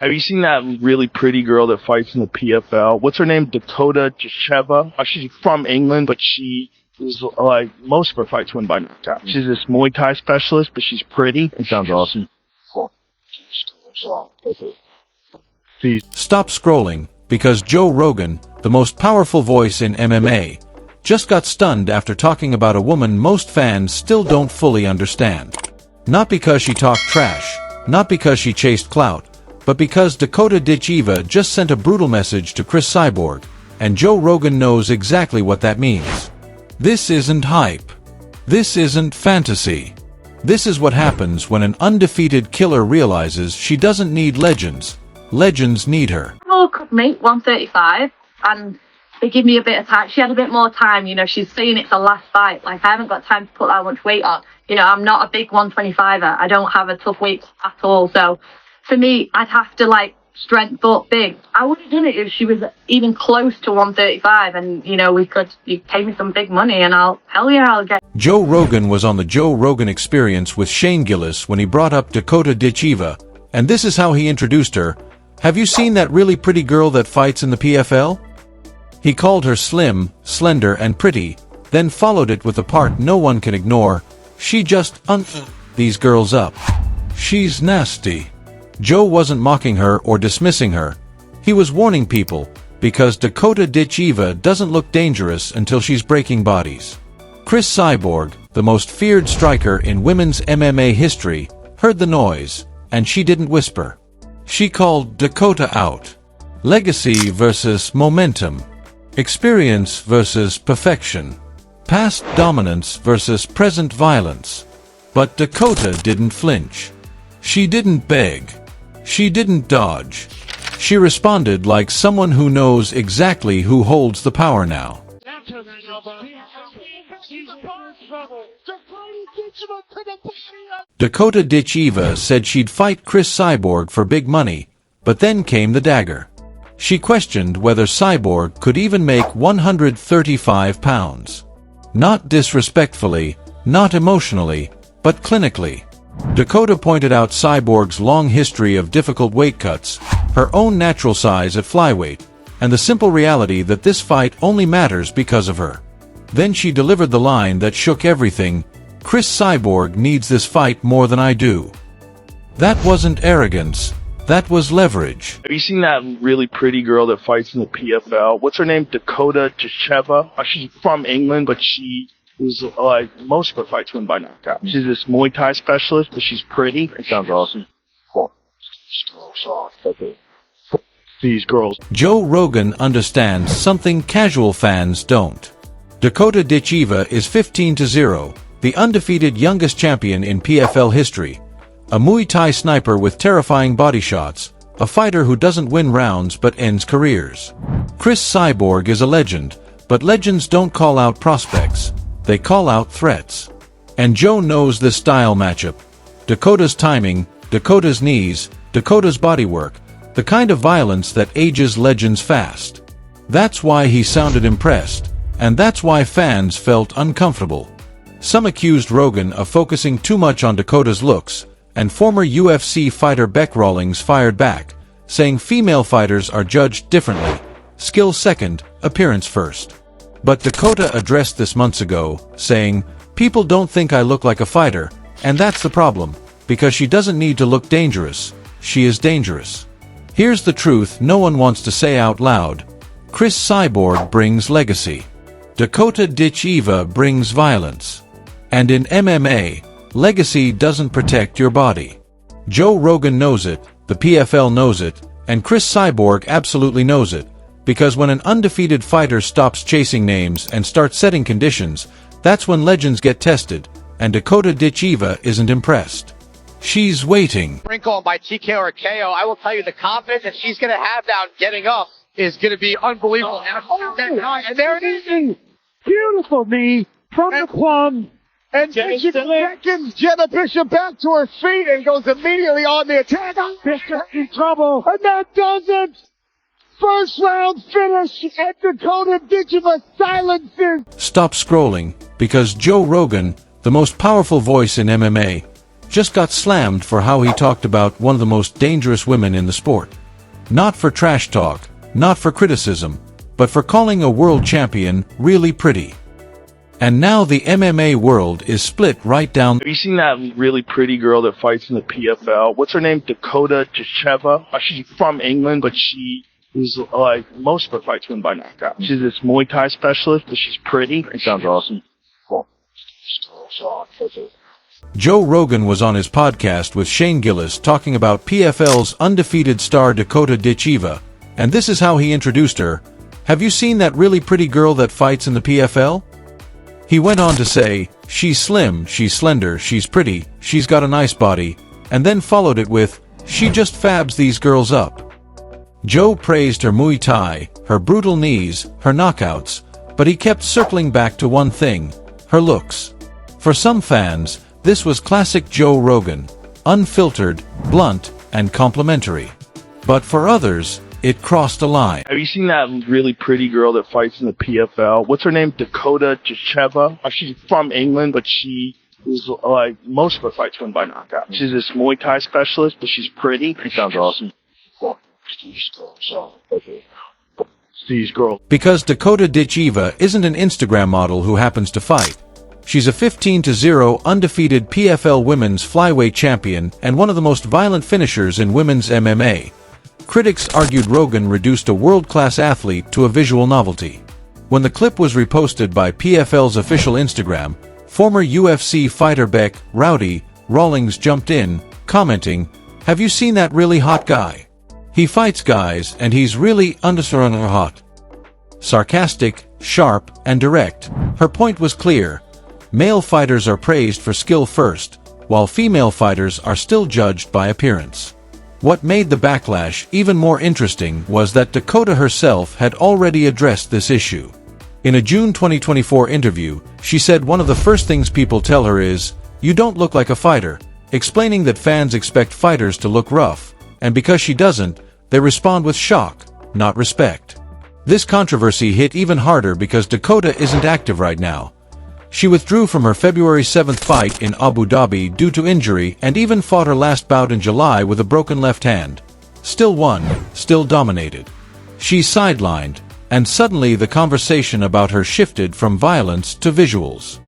Have you seen that really pretty girl that fights in the PFL? What's her name? Dakota Ditcheva. She's from England, but she is like most of her fights win by knockout. She's this Muay Thai specialist, but she's pretty. It sounds awesome. Stop scrolling, because Joe Rogan, the most powerful voice in MMA, just got stunned after talking about a woman most fans still don't fully understand. Not because she talked trash, not because she chased clout, but because Dakota Ditcheva just sent a brutal message to Cris Cyborg, and Joe Rogan knows exactly what that means. This isn't hype. This isn't fantasy. This is what happens when an undefeated killer realizes she doesn't need legends. Legends need her. Could make 135, and they give me a bit of time. She had a bit more time, you know, she's saying it's the last fight. Like, I haven't got time to put that much weight on. You know, I'm not a big 125er. I don't have a tough weight at all. So for me, I'd have to like strength up big. I would have done it if she was even close to 135, and you know, you pay me some big money and I'll get. Joe Rogan was on the Joe Rogan Experience with Shane Gillis when he brought up Dakota Ditcheva, and this is how he introduced her. Have you seen that really pretty girl that fights in the PFL? He called her slim, slender and pretty, then followed it with the part no one can ignore. She just these girls up. She's nasty. Joe wasn't mocking her or dismissing her. He was warning people, because Dakota Ditcheva doesn't look dangerous until she's breaking bodies. Cris Cyborg, the most feared striker in women's MMA history, heard the noise, and she didn't whisper. She called Dakota out. Legacy versus momentum. Experience versus perfection. Past dominance versus present violence. But Dakota didn't flinch. She didn't beg. She didn't dodge. She responded like someone who knows exactly who holds the power now. Dakota Ditcheva said she'd fight Cris Cyborg for big money, but then came the dagger. She questioned whether Cyborg could even make 135 pounds. Not disrespectfully, not emotionally, but clinically. Dakota pointed out Cyborg's long history of difficult weight cuts, her own natural size at flyweight, and the simple reality that this fight only matters because of her. Then she delivered the line that shook everything: Cris Cyborg needs this fight more than I do. That wasn't arrogance, that was leverage. Have you seen that really pretty girl that fights in the PFL? What's her name? Dakota Ditcheva. She's from England, but she is like most of her fights win by knockout. She's this Muay Thai specialist, but she's pretty. It sounds awesome. These girls. Joe Rogan understands something casual fans don't. Dakota Ditcheva is 15-0, the undefeated youngest champion in PFL history, a Muay Thai sniper with terrifying body shots, a fighter who doesn't win rounds but ends careers. Cris Cyborg is a legend, but legends don't call out prospects, they call out threats. And Joe knows this style matchup. Dakota's timing, Dakota's knees, Dakota's bodywork, the kind of violence that ages legends fast. That's why he sounded impressed, and that's why fans felt uncomfortable. Some accused Rogan of focusing too much on Dakota's looks, and former UFC fighter Beck Rawlings fired back, saying female fighters are judged differently, skill second, appearance first. But Dakota addressed this months ago, saying, "People don't think I look like a fighter, and that's the problem, because she doesn't need to look dangerous, she is dangerous." Here's the truth no one wants to say out loud: Cris Cyborg brings legacy. Dakota Ditcheva brings violence. And in MMA, legacy doesn't protect your body. Joe Rogan knows it, the PFL knows it, and Cris Cyborg absolutely knows it, because when an undefeated fighter stops chasing names and starts setting conditions, that's when legends get tested, and Dakota Ditcheva isn't impressed. She's waiting. Sprinkle by TKO or KO, I will tell you the confidence that she's going to have now getting up is going to be unbelievable. And there it is. Beautiful knee from the plum. And Bishop seconds Jenna Bishop back to her feet and goes immediately on the attack. Bishop in trouble. And that does it. First round finish, and Dakota Ditcheva silences. Stop scrolling, because Joe Rogan, the most powerful voice in MMA, just got slammed for how he talked about one of the most dangerous women in the sport. Not for trash talk, not for criticism, but for calling a world champion really pretty. And now the MMA world is split right down. Have you seen that really pretty girl that fights in the PFL? What's her name? Dakota Ditcheva. She's from England, but she is like most of her fights win by knockout. She's this Muay Thai specialist, but she's pretty. It sounds awesome. Joe Rogan was on his podcast with Shane Gillis talking about PFL's undefeated star Dakota Ditcheva, and this is how he introduced her. Have you seen that really pretty girl that fights in the PFL? He went on to say, she's slim, she's slender, she's pretty, she's got a nice body, and then followed it with, she just fabs these girls up. Joe praised her Muay Thai, her brutal knees, her knockouts, but he kept circling back to one thing, her looks. For some fans, this was classic Joe Rogan, unfiltered, blunt, and complimentary. But for others, it crossed a line. Have you seen that really pretty girl that fights in the PFL? What's her name? Dakota Ditcheva. She's from England, but she is like most of her fights win by knockout. She's this Muay Thai specialist, but she's pretty. It sounds awesome. These girls. Because Dakota Ditcheva isn't an Instagram model who happens to fight. She's a 15-0 undefeated PFL women's flyweight champion and one of the most violent finishers in women's MMA. Critics argued Rogan reduced a world-class athlete to a visual novelty. When the clip was reposted by PFL's official Instagram, former UFC fighter Beck Rowdy Rawlings jumped in, commenting, "Have you seen that really hot guy? He fights guys and he's really understanding hot." Sarcastic, sharp, and direct, her point was clear. Male fighters are praised for skill first, while female fighters are still judged by appearance. What made the backlash even more interesting was that Dakota herself had already addressed this issue. In a June 2024 interview, she said one of the first things people tell her is, "You don't look like a fighter," explaining that fans expect fighters to look rough, and because she doesn't, they respond with shock, not respect. This controversy hit even harder because Dakota isn't active right now. She withdrew from her February 7th fight in Abu Dhabi due to injury and even fought her last bout in July with a broken left hand. Still won, still dominated. She's sidelined, and suddenly the conversation about her shifted from violence to visuals.